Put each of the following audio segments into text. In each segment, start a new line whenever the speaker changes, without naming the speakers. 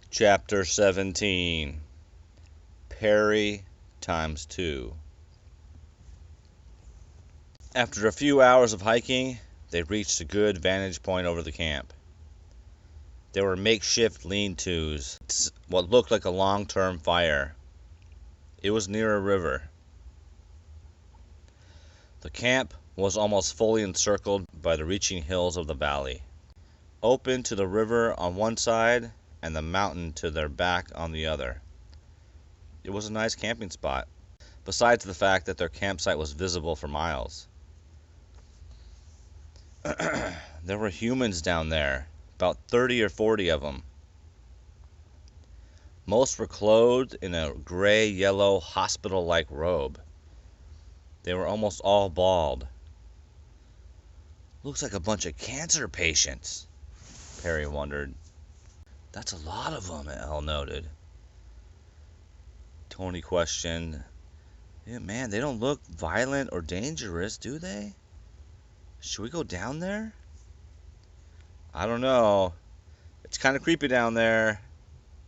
Chapter 17. Perry times 2. After a few hours of hiking, they reached a good vantage point over the camp. There were makeshift lean-tos, what looked like a long-term fire. It was near a river. The camp was almost fully encircled by the reaching hills of the valley, open to the river on one side and the mountain to their back on the other. It was a nice camping spot, besides the fact that their campsite was visible for miles. There were humans down there, about 30 or 40 of them. Most were clothed in a gray-yellow hospital-like robe. They were almost all bald. Looks like a bunch of cancer patients, Perry wondered. That's a lot of them, Elle noted. Tony questioned, yeah, man, they don't look violent or dangerous, do they? Should we go down there? I don't know. It's kind of creepy down there.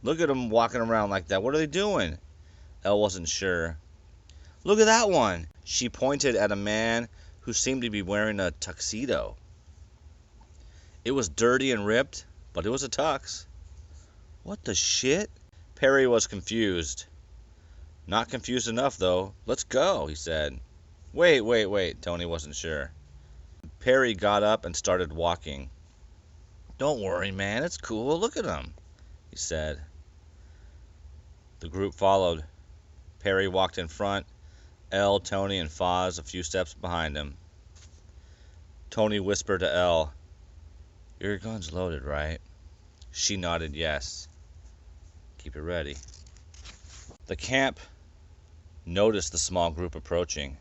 Look at them walking around like that. What are they doing? Elle wasn't sure. Look at that one. She pointed at a man who seemed to be wearing a tuxedo. It was dirty and ripped, but it was a tux. What the shit? Perry was confused. Not confused enough, though. Let's go, he said. Wait. Tony wasn't sure. Perry got up and started walking. Don't worry, man. It's cool. Look at him, he said. The group followed. Perry walked in front, Elle, Tony, and Foz a few steps behind him. Tony whispered to Elle, your gun's loaded, right? She nodded yes. Keep it ready. The camp noticed the small group approaching,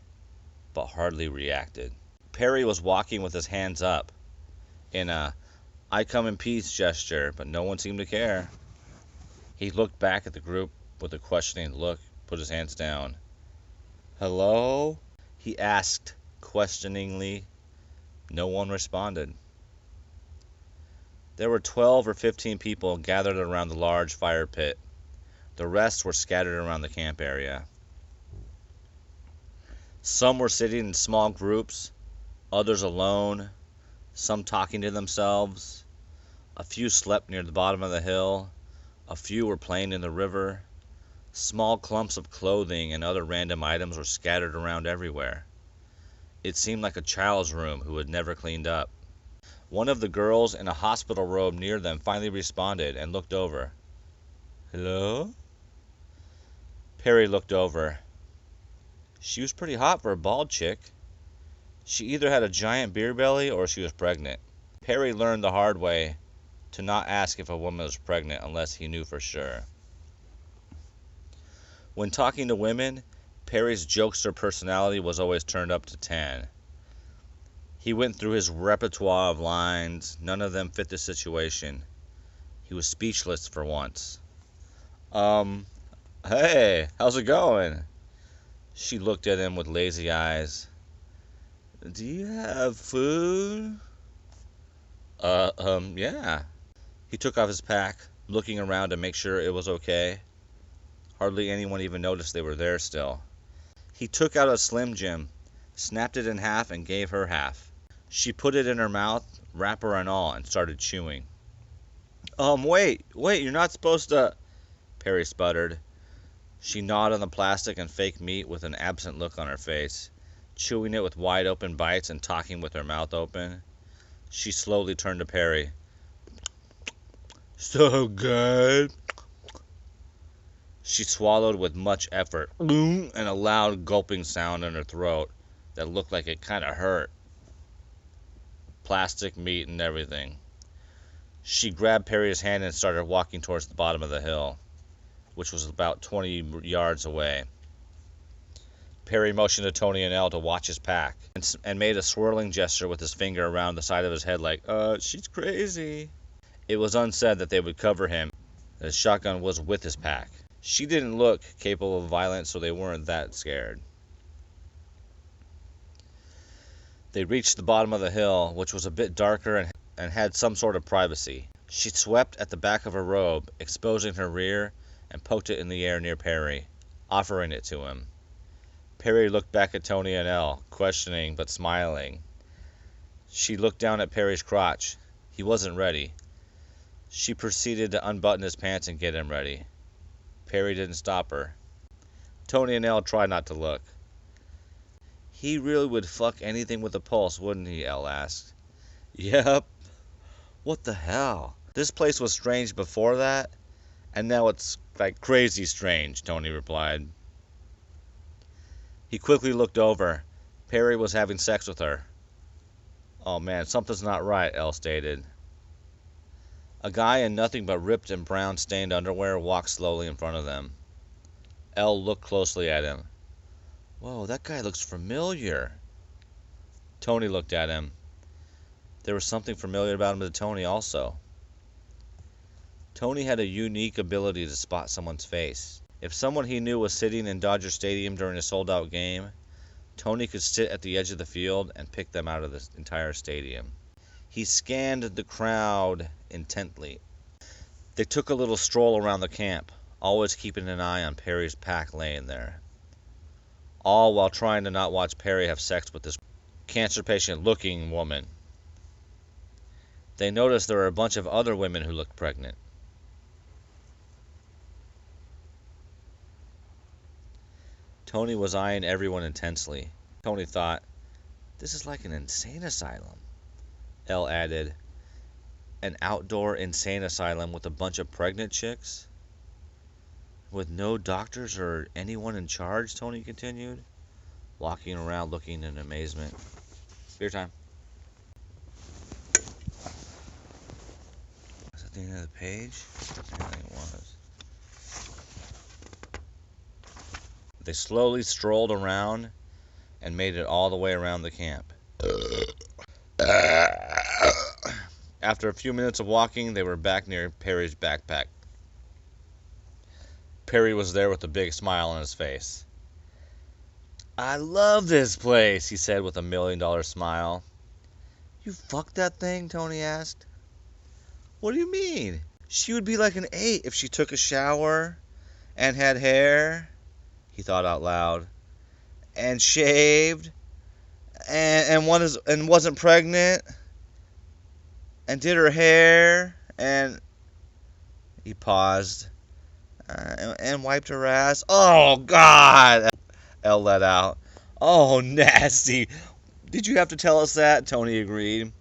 but hardly reacted. Perry was walking with his hands up in a I come in peace gesture, but no one seemed to care. He looked back at the group with a questioning look, put his hands down. Hello? He asked questioningly. No one responded. There were 12 or 15 people gathered around the large fire pit. The rest were scattered around the camp area. Some were sitting in small groups, others alone, some talking to themselves. A few slept near the bottom of the hill. A few were playing in the river. Small clumps of clothing and other random items were scattered around everywhere. It seemed like a child's room who had never cleaned up. One of the girls in a hospital robe near them finally responded and looked over. Hello? Perry looked over. She was pretty hot for a bald chick. She either had a giant beer belly or she was pregnant. Perry learned the hard way to not ask if a woman was pregnant unless he knew for sure. When talking to women, Perry's jokester personality was always turned up to 10. He went through his repertoire of lines. None of them fit the situation. He was speechless for once. Hey, how's it going? She looked at him with lazy eyes. Do you have food? Yeah. He took off his pack, looking around to make sure it was okay. Hardly anyone even noticed they were there still. He took out a Slim Jim, snapped it in half, and gave her half. She put it in her mouth, wrapper and all, and started chewing. Wait, you're not supposed to... Perry sputtered. She gnawed on the plastic and fake meat with an absent look on her face, chewing it with wide-open bites and talking with her mouth open. She slowly turned to Perry. So good. She swallowed with much effort, and a loud gulping sound in her throat that looked like it kind of hurt. Plastic, meat, and everything. She grabbed Perry's hand and started walking towards the bottom of the hill, which was about 20 yards away. Perry motioned to Tony and Elle to watch his pack and made a swirling gesture with his finger around the side of his head like, she's crazy. It was unsaid that they would cover him. His shotgun was with his pack. She didn't look capable of violence, so they weren't that scared. They reached the bottom of the hill, which was a bit darker and had some sort of privacy. She swept at the back of her robe, exposing her rear, and poked it in the air near Perry, offering it to him. Perry looked back at Tony and Elle, questioning but smiling. She looked down at Perry's crotch. He wasn't ready. She proceeded to unbutton his pants and get him ready. Perry didn't stop her. Tony and Elle tried not to look. He really would fuck anything with a pulse, wouldn't he? Elle asked. Yep. What the hell? This place was strange before that, and now it's like crazy strange, Tony replied. He quickly looked over. Perry was having sex with her. Oh man, something's not right, Elle stated. A guy in nothing but ripped and brown stained underwear walked slowly in front of them. Elle looked closely at him. Whoa, that guy looks familiar. Tony looked at him. There was something familiar about him to Tony also. Tony had a unique ability to spot someone's face. If someone he knew was sitting in Dodger Stadium during a sold-out game, Tony could sit at the edge of the field and pick them out of the entire stadium. He scanned the crowd intently. They took a little stroll around the camp, always keeping an eye on Perry's pack laying there. All while trying to not watch Perry have sex with this cancer patient-looking woman. They noticed there were a bunch of other women who looked pregnant. Tony was eyeing everyone intensely. Tony thought, this is like an insane asylum. Elle added, an outdoor insane asylum with a bunch of pregnant chicks? With no doctors or anyone in charge, Tony continued, walking around looking in amazement. Beer time. Was that the end of the page? I think it was. They slowly strolled around and made it all the way around the camp. After a few minutes of walking, they were back near Perry's backpack. Perry was there with a big smile on his face. I love this place, he said with a $1 million smile. You fucked that thing? Tony asked. What do you mean? She would be like an 8 if she took a shower and had hair, he thought out loud, and shaved, and wasn't pregnant, and did her hair, and he paused, and wiped her ass. Oh, God, Elle let out. Oh, nasty. Did you have to tell us that? Tony agreed.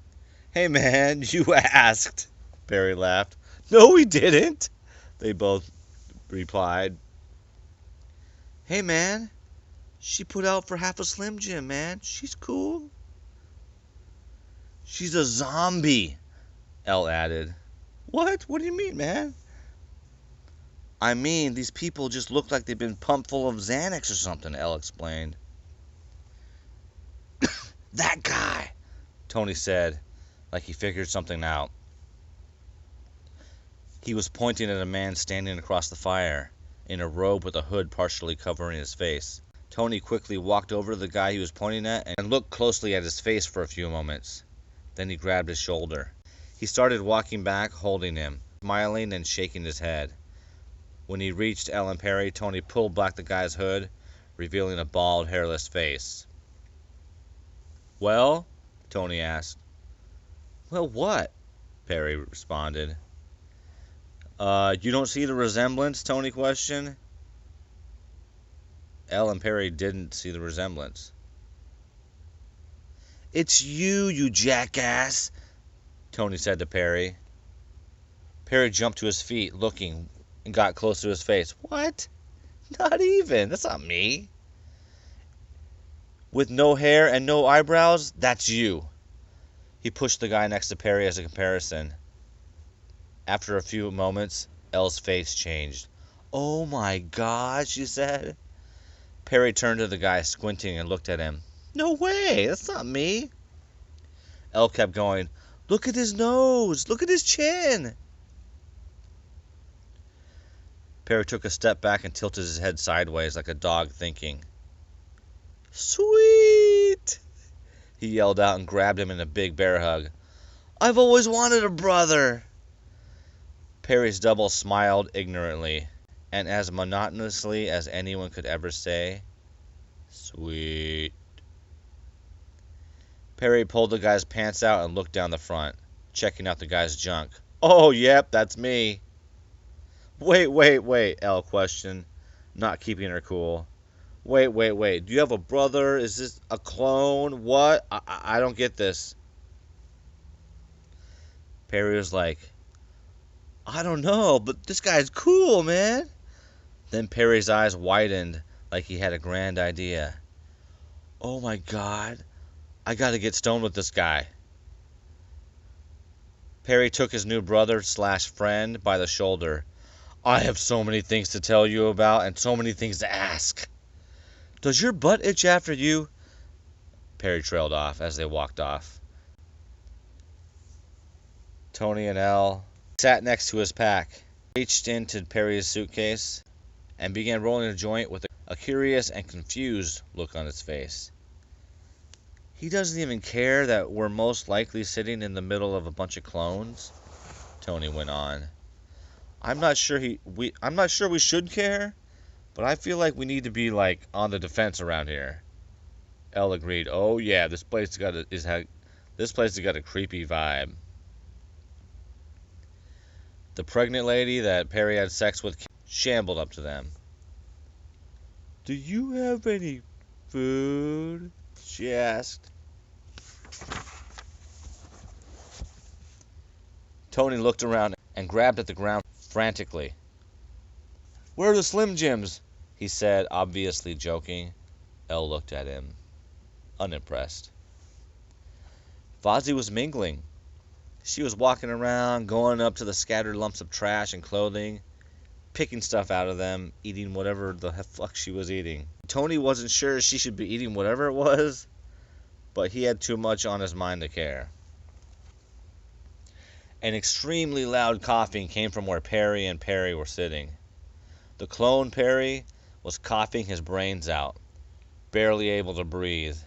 Hey, man, you asked, Perry laughed. No, we didn't, they both replied. Hey, man, she put out for half a Slim Jim, man. She's cool. She's a zombie, Elle added. What? What do you mean, man? I mean, these people just look like they've been pumped full of Xanax or something, Elle explained. That guy, Tony said, like he figured something out. He was pointing at a man standing across the fire, in a robe with a hood partially covering his face. Tony quickly walked over to the guy he was pointing at and looked closely at his face for a few moments. Then he grabbed his shoulder. He started walking back, holding him, smiling and shaking his head. When he reached Elle and Perry, Tony pulled back the guy's hood, revealing a bald, hairless face. Well? Tony asked. Well, what? Perry responded. You don't see the resemblance? Tony questioned. Elle and Perry didn't see the resemblance. It's you, you jackass, Tony said to Perry. Perry jumped to his feet, looking, and got close to his face. What? Not even. That's not me. With no hair and no eyebrows, that's you. He pushed the guy next to Perry as a comparison. After a few moments, Elle's face changed. Oh my God, she said. Perry turned to the guy, squinting, and looked at him. No way, that's not me. Elle kept going. Look at his nose. Look at his chin. Perry took a step back and tilted his head sideways like a dog thinking. Sweet! He yelled out and grabbed him in a big bear hug. I've always wanted a brother. Perry's double smiled ignorantly, and as monotonously as anyone could ever say, "Sweet." Perry pulled the guy's pants out and looked down the front, checking out the guy's junk. "Oh, yep, that's me." Wait, Elle questioned, not keeping her cool. Wait. Do you have a brother? Is this a clone? What? I don't get this. Perry was like, I don't know, but this guy's cool, man. Then Perry's eyes widened like he had a grand idea. Oh my God, I gotta get stoned with this guy. Perry took his new brother/friend by the shoulder. I have so many things to tell you about and so many things to ask. Does your butt itch after you? Perry trailed off as they walked off. Tony and Elle sat next to his pack, reached into Perry's suitcase, and began rolling a joint with a curious and confused look on his face. He doesn't even care that we're most likely sitting in the middle of a bunch of clones, Tony went on. I'm not sure we should care, but I feel like we need to be like on the defense around here. Elle agreed. Oh yeah, this place has got a creepy vibe. The pregnant lady that Perry had sex with shambled up to them. Do you have any food? She asked. Tony looked around and grabbed at the ground frantically. Where are the Slim Jims? He said, obviously joking. Elle looked at him, unimpressed. Fozzie was mingling. She was walking around, going up to the scattered lumps of trash and clothing, picking stuff out of them, eating whatever the fuck she was eating. Tony wasn't sure she should be eating whatever it was, but he had too much on his mind to care. An extremely loud coughing came from where Perry and Perry were sitting. The clone Perry was coughing his brains out, barely able to breathe.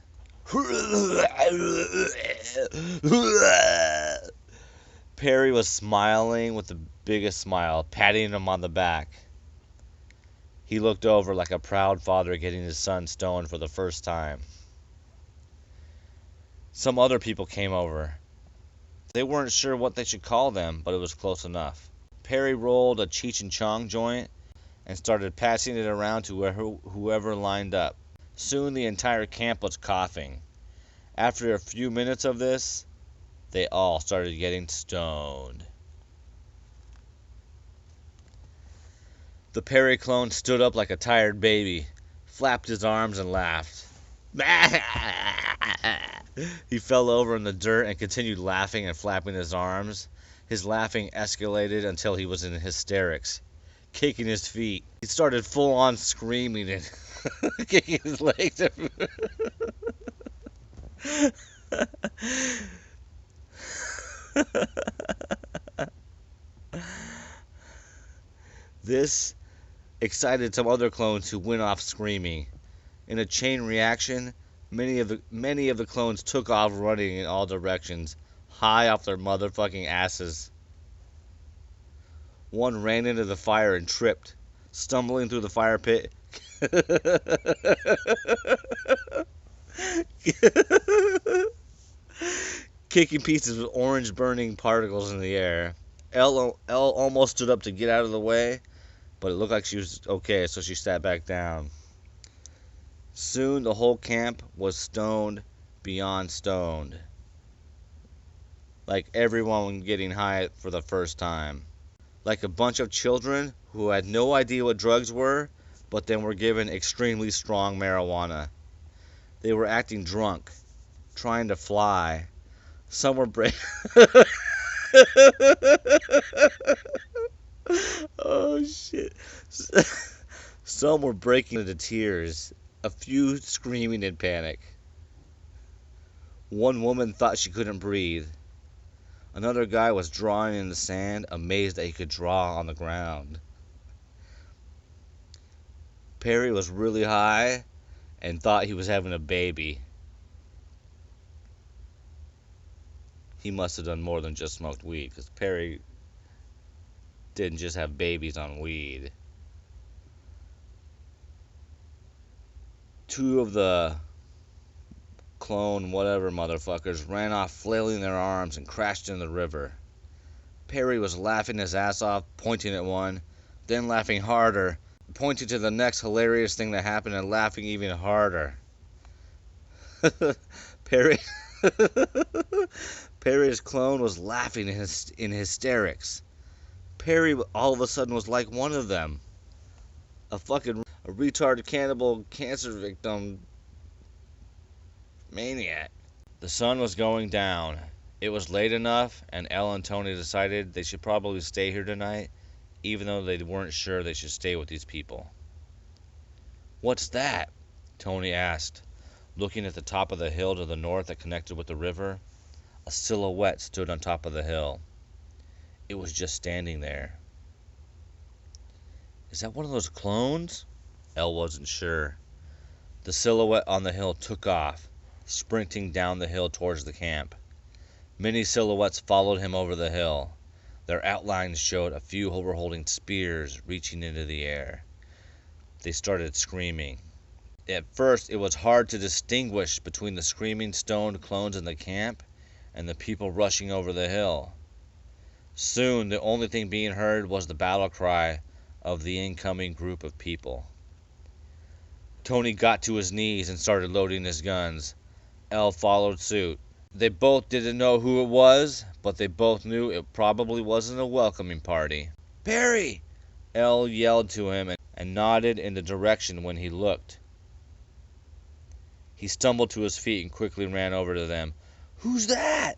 Perry was smiling with the biggest smile, patting him on the back. He looked over like a proud father getting his son stoned for the first time. Some other people came over. They weren't sure what they should call them, but it was close enough. Perry rolled a Cheech and Chong joint and started passing it around to whoever lined up. Soon the entire camp was coughing. After a few minutes of this, they all started getting stoned. The Perry clone stood up like a tired baby, flapped his arms and laughed. He fell over in the dirt and continued laughing and flapping his arms. His laughing escalated until he was in hysterics, kicking his feet. He started full-on screaming and kicking his legs. This excited some other clones who went off screaming. In a chain reaction, many of the clones took off running in all directions, high off their motherfucking asses. One ran into the fire and tripped, stumbling through the fire pit. Kicking pieces of orange burning particles in the air. Elle almost stood up to get out of the way, but it looked like she was okay, so she sat back down. Soon the whole camp was stoned beyond stoned. Like everyone getting high for the first time. Like a bunch of children who had no idea what drugs were, but then were given extremely strong marijuana. They were acting drunk, trying to fly. Some were Oh shit. Some were breaking into tears, a few screaming in panic. One woman thought she couldn't breathe. Another guy was drawing in the sand, amazed that he could draw on the ground. Perry was really high and thought he was having a baby. he must have done more than just smoked weed, because Perry didn't just have babies on weed. Two of the clone whatever motherfuckers ran off flailing their arms and crashed in the river. Perry was laughing his ass off, pointing at one, then laughing harder, pointing to the next hilarious thing that happened and laughing even harder. Perry Perry's clone was laughing in hysterics. Perry all of a sudden was like one of them. A retarded cannibal cancer victim maniac. The sun was going down. It was late enough, and Elle and Tony decided they should probably stay here tonight, even though they weren't sure they should stay with these people. "What's that?" Tony asked, looking at the top of the hill to the north that connected with the river. A silhouette stood on top of the hill. It was just standing there. "Is that one of those clones?" Elle wasn't sure. The silhouette on the hill took off, sprinting down the hill towards the camp. Many silhouettes followed him over the hill. Their outlines showed a few who were holding spears reaching into the air. They started screaming. At first, it was hard to distinguish between the screaming stoned clones in the camp and the people rushing over the hill. Soon, the only thing being heard was the battle cry of the incoming group of people. Tony got to his knees and started loading his guns. Elle followed suit. They both didn't know who it was, but they both knew it probably wasn't a welcoming party. "Perry!" Elle yelled to him and nodded in the direction when he looked. He stumbled to his feet and quickly ran over to them. "Who's that?"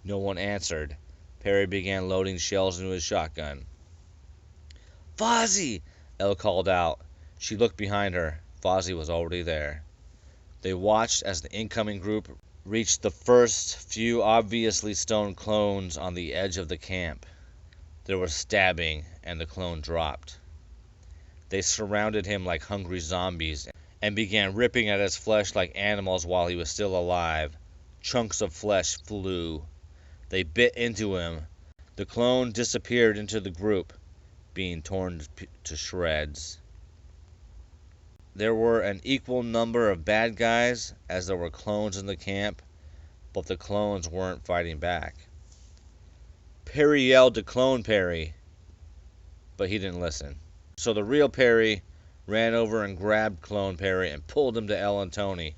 No one answered. Perry began loading shells into his shotgun. "Fozzie!" Elle called out. She looked behind her. Fozzie was already there. They watched as the incoming group reached the first few obviously stoned clones on the edge of the camp. There was stabbing, and the clone dropped. They surrounded him like hungry zombies and began ripping at his flesh like animals while he was still alive. Chunks of flesh flew. They bit into him. The clone disappeared into the group, being torn to shreds. There were an equal number of bad guys as there were clones in the camp, but the clones weren't fighting back. Perry yelled to clone Perry, but he didn't listen. So the real Perry ran over and grabbed clone Perry and pulled him to Elle and Tony.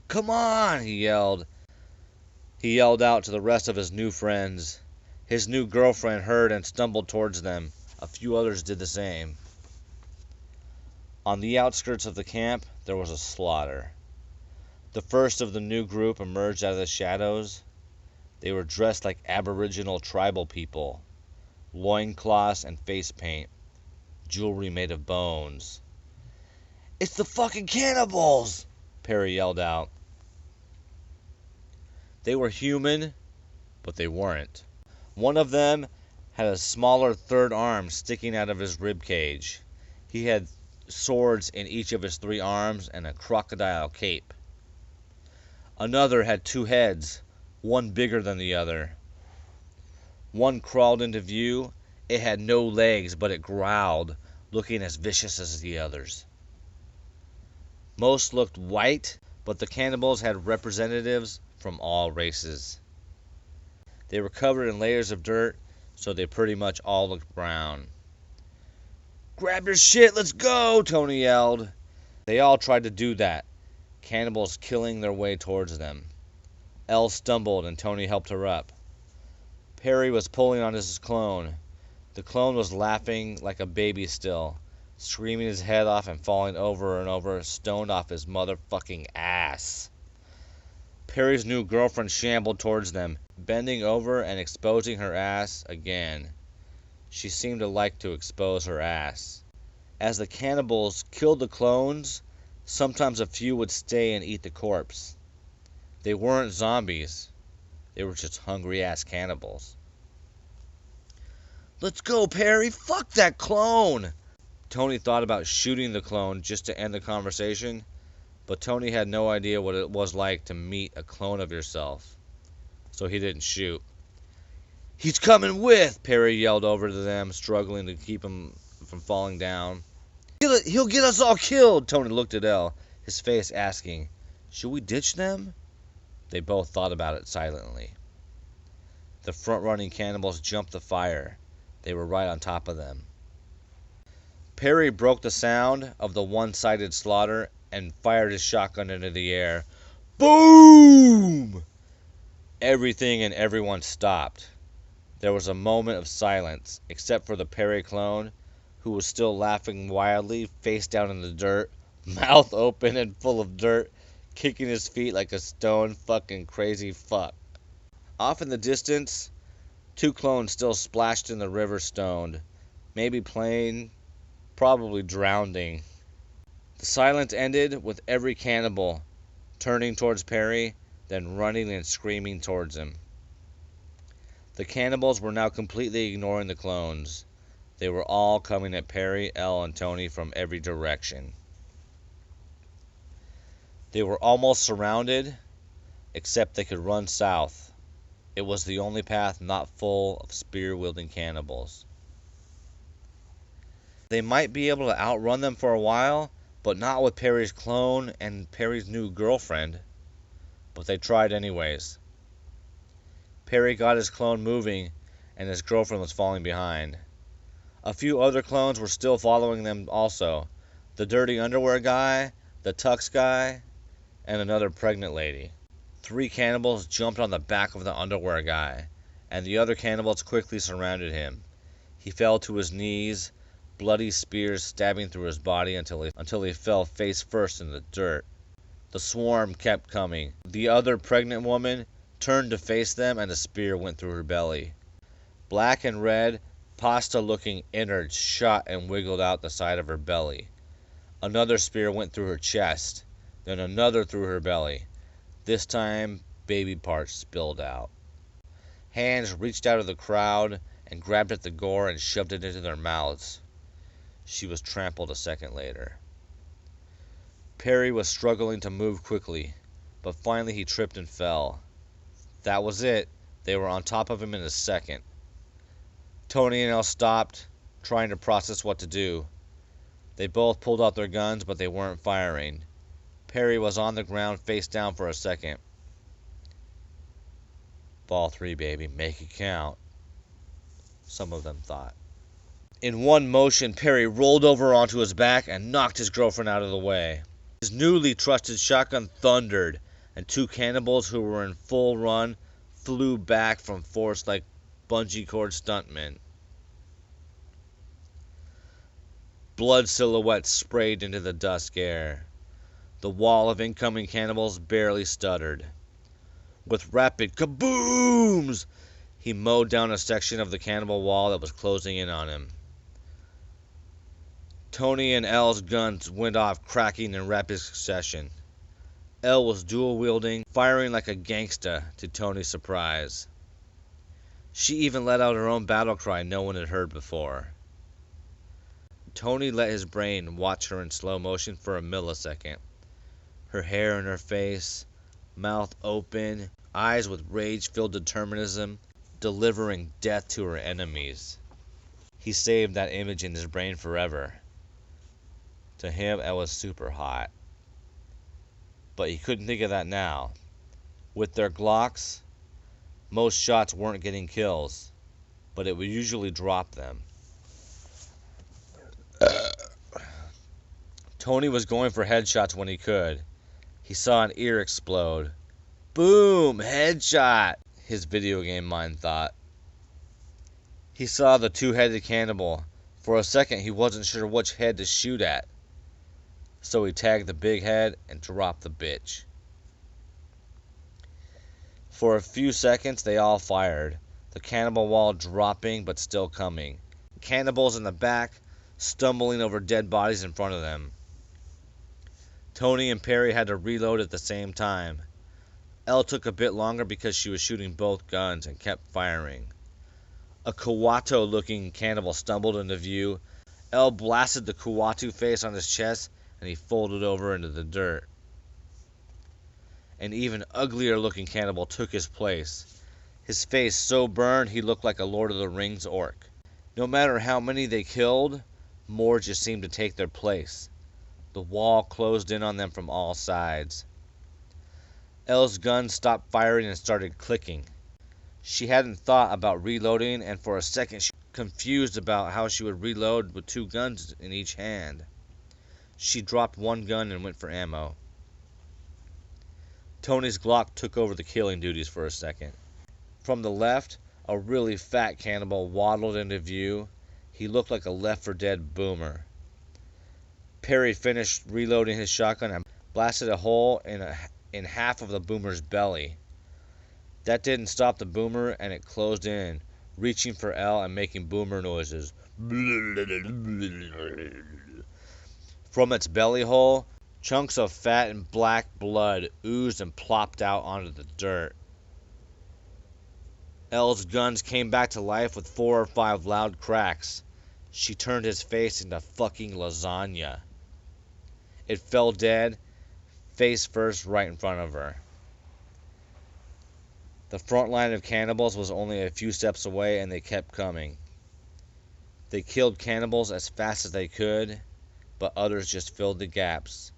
"Come on!" he yelled. He yelled out to the rest of his new friends. His new girlfriend heard and stumbled towards them. A few others did the same. On the outskirts of the camp, there was a slaughter. The first of the new group emerged out of the shadows. They were dressed like Aboriginal tribal people. Loincloths and face paint. Jewelry made of bones. "It's the fucking cannibals!" Perry yelled out. They were human, but they weren't. One of them had a smaller third arm sticking out of his rib cage. He had swords in each of his 3 arms and a crocodile cape. Another had 2 heads, one bigger than the other. One crawled into view. It had no legs, but it growled, looking as vicious as the others. Most looked white, but the cannibals had representatives from all races. They were covered in layers of dirt, so they pretty much all looked brown. "Grab your shit, let's go!" Tony yelled. They all tried to do that, cannibals killing their way towards them. Elle stumbled and Tony helped her up. Perry was pulling on his clone. The clone was laughing like a baby still, screaming his head off and falling over and over, stoned off his motherfucking ass. Perry's new girlfriend shambled towards them, bending over and exposing her ass again. She seemed to like to expose her ass. As the cannibals killed the clones, sometimes a few would stay and eat the corpse. They weren't zombies. They were just hungry-ass cannibals. "Let's go, Perry! Fuck that clone!" Tony thought about shooting the clone just to end the conversation, but Tony had no idea what it was like to meet a clone of yourself, so he didn't shoot. "He's coming with!" Perry yelled over to them, struggling to keep him from falling down. "He'll get us all killed!" Tony looked at Elle, his face asking, "Should we ditch them?" They both thought about it silently. The front-running cannibals jumped the fire. They were right on top of them. Perry broke the sound of the one-sided slaughter and fired his shotgun into the air. Boom! Everything and everyone stopped. There was a moment of silence, except for the Perry clone, who was still laughing wildly, face down in the dirt, mouth open and full of dirt, kicking his feet like a stone fucking crazy fuck. Off in the distance, two clones still splashed in the river, stoned, maybe playing, probably drowning. The silence ended with every cannibal turning towards Perry, then running and screaming towards him. The cannibals were now completely ignoring the clones. They were all coming at Perry, Elle, and Tony from every direction. They were almost surrounded, except they could run south. It was the only path not full of spear-wielding cannibals. They might be able to outrun them for a while, but not with Perry's clone and Perry's new girlfriend. But they tried anyways. Perry got his clone moving, and his girlfriend was falling behind. A few other clones were still following them also. The dirty underwear guy, the tux guy, and another pregnant lady. 3 cannibals jumped on the back of the underwear guy, and the other cannibals quickly surrounded him. He fell to his knees, bloody spears stabbing through his body until he fell face first in the dirt. The swarm kept coming. The other pregnant woman turned to face them, and a spear went through her belly. Black and red, pasta-looking innards shot and wiggled out the side of her belly. Another spear went through her chest, then another through her belly. This time, baby parts spilled out. Hands reached out of the crowd and grabbed at the gore and shoved it into their mouths. She was trampled a second later. Perry was struggling to move quickly, but finally he tripped and fell. That was it. They were on top of him in a second. Tony and Elle stopped, trying to process what to do. They both pulled out their guns, but they weren't firing. Perry was on the ground face down for a second. Ball 3, baby, make it count, some of them thought. In one motion, Perry rolled over onto his back and knocked his girlfriend out of the way. His newly trusted shotgun thundered, and 2 cannibals who were in full run flew back from force like bungee cord stuntmen. Blood silhouettes sprayed into the dusk air. The wall of incoming cannibals barely stuttered. With rapid kabooms, he mowed down a section of the cannibal wall that was closing in on him. Tony and Elle's guns went off, cracking in rapid succession. Elle was dual-wielding, firing like a gangsta, to Tony's surprise. She even let out her own battle cry no one had heard before. Tony let his brain watch her in slow motion for a millisecond. Her hair in her face, mouth open, eyes with rage-filled determinism, delivering death to her enemies. He saved that image in his brain forever. To him, it was super hot. But he couldn't think of that now. With their Glocks, most shots weren't getting kills, but it would usually drop them. Tony was going for headshots when he could. He saw an ear explode. Boom! Headshot! His video game mind thought. He saw the 2-headed cannibal. For a second, he wasn't sure which head to shoot at. So he tagged the big head and dropped the bitch. For a few seconds, they all fired, the cannibal wall dropping but still coming. Cannibals in the back, stumbling over dead bodies in front of them. Tony and Perry had to reload at the same time. Elle took a bit longer because she was shooting both guns and kept firing. A Kawato-looking cannibal stumbled into view. Elle blasted the Kuwatu face on his chest, and he folded over into the dirt. An even uglier-looking cannibal took his place. His face so burned he looked like a Lord of the Rings orc. No matter how many they killed, more just seemed to take their place. The wall closed in on them from all sides. Elle's gun stopped firing and started clicking. She hadn't thought about reloading, and for a second she was confused about how she would reload with 2 guns in each hand. She dropped one gun and went for ammo. Tony's Glock took over the killing duties for a second. From the left, a really fat cannibal waddled into view. He looked like a Left 4 Dead boomer. Perry finished reloading his shotgun and blasted a hole in half of the boomer's belly. That didn't stop the boomer, and it closed in, reaching for Elle and making boomer noises. From its belly hole, chunks of fat and black blood oozed and plopped out onto the dirt. Elle's guns came back to life with 4 or 5 loud cracks. She turned his face into fucking lasagna. It fell dead, face first, right in front of her. The front line of cannibals was only a few steps away, and they kept coming. They killed cannibals as fast as they could, but others just filled the gaps.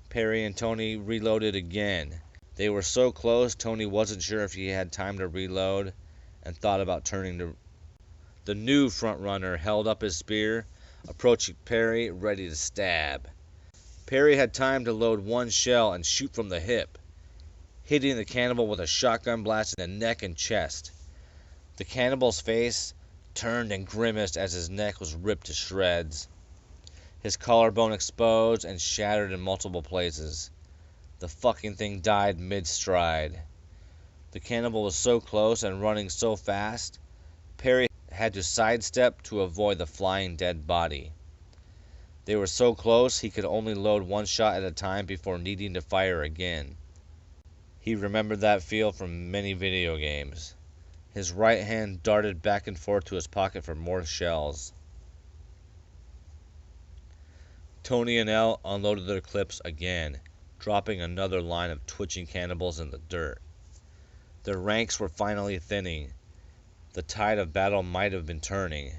Perry and Tony reloaded again. They were so close, Tony wasn't sure if he had time to reload and thought about turning to... The new front runner held up his spear, approaching Perry, ready to stab. Perry had time to load 1 shell and shoot from the hip, hitting the cannibal with a shotgun blast in the neck and chest. The cannibal's face turned and grimaced as his neck was ripped to shreds. His collarbone exposed and shattered in multiple places. The fucking thing died mid-stride. The cannibal was so close and running so fast, Perry had to sidestep to avoid the flying dead body. They were so close he could only load 1 shot at a time before needing to fire again. He remembered that feel from many video games. His right hand darted back and forth to his pocket for more shells. Tony and Elle unloaded their clips again, dropping another line of twitching cannibals in the dirt. Their ranks were finally thinning. The tide of battle might have been turning.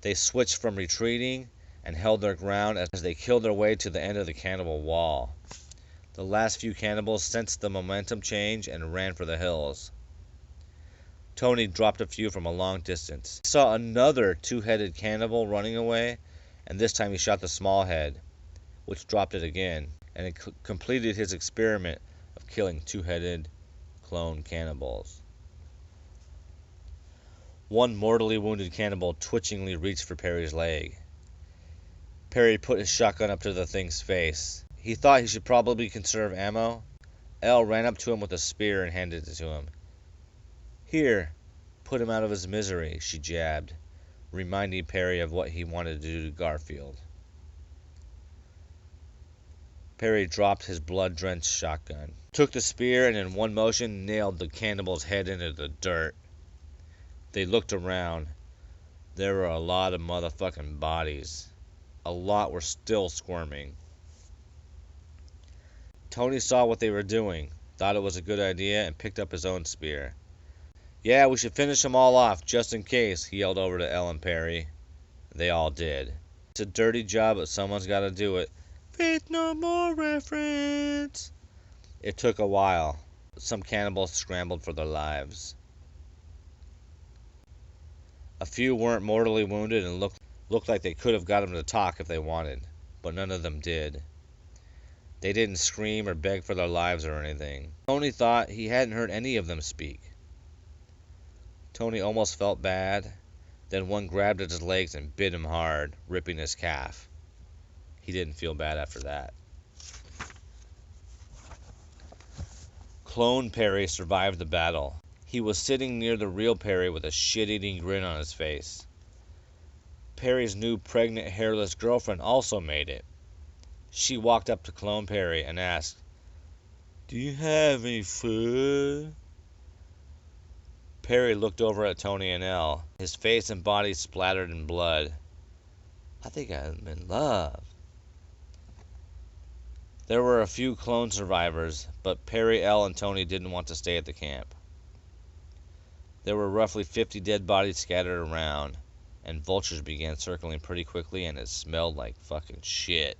They switched from retreating and held their ground as they killed their way to the end of the cannibal wall. The last few cannibals sensed the momentum change and ran for the hills. Tony dropped a few from a long distance. He saw another 2-headed cannibal running away, and this time he shot the small head, which dropped it again, and it completed his experiment of killing 2-headed clone cannibals. One mortally wounded cannibal twitchingly reached for Perry's leg. Perry put his shotgun up to the thing's face. He thought he should probably conserve ammo. Elle ran up to him with a spear and handed it to him. "Here, put him out of his misery," she jabbed, reminding Perry of what he wanted to do to Garfield. Perry dropped his blood-drenched shotgun, took the spear, and in one motion nailed the cannibal's head into the dirt. They looked around. There were a lot of motherfucking bodies. A lot were still squirming. Tony saw what they were doing, thought it was a good idea, and picked up his own spear. "Yeah, we should finish them all off, just in case," he yelled over to Elle and Perry. They all did. It's a dirty job, but someone's got to do it. Faith No More reference. It took a while. Some cannibals scrambled for their lives. A few weren't mortally wounded and looked like they could have got them to talk if they wanted, but none of them did. They didn't scream or beg for their lives or anything. Tony thought he hadn't heard any of them speak. Tony almost felt bad. Then one grabbed at his legs and bit him hard, ripping his calf. He didn't feel bad after that. Clone Perry survived the battle. He was sitting near the real Perry with a shit-eating grin on his face. Perry's new pregnant, hairless girlfriend also made it. She walked up to Clone Perry and asked, "Do you have any food?" Perry looked over at Tony and Elle. His face and body splattered in blood. "I think I'm in love." There were a few clone survivors, but Perry, Elle, and Tony didn't want to stay at the camp. There were roughly 50 dead bodies scattered around, and vultures began circling pretty quickly, and it smelled like fucking shit.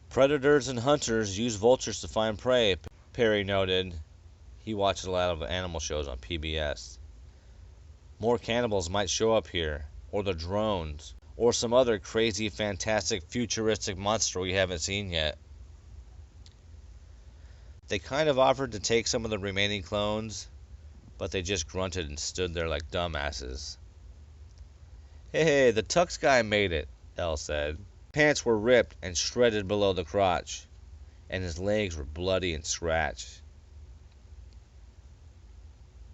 Predators and hunters use vultures to find prey, Perry noted. He watched a lot of animal shows on PBS. More cannibals might show up here, or the drones, or some other crazy, fantastic, futuristic monster we haven't seen yet. They kind of offered to take some of the remaining clones, but they just grunted and stood there like dumbasses. Hey, the Tux guy made it, Elle said. His pants were ripped and shredded below the crotch, and his legs were bloody and scratched.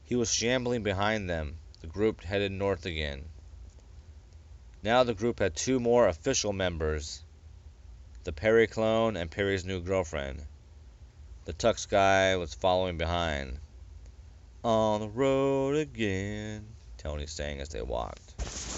He was shambling behind them. The group headed north again. Now the group had 2 more official members, the Perry clone and Perry's new girlfriend. The Tux guy was following behind. On the road again, Tony sang as they walked.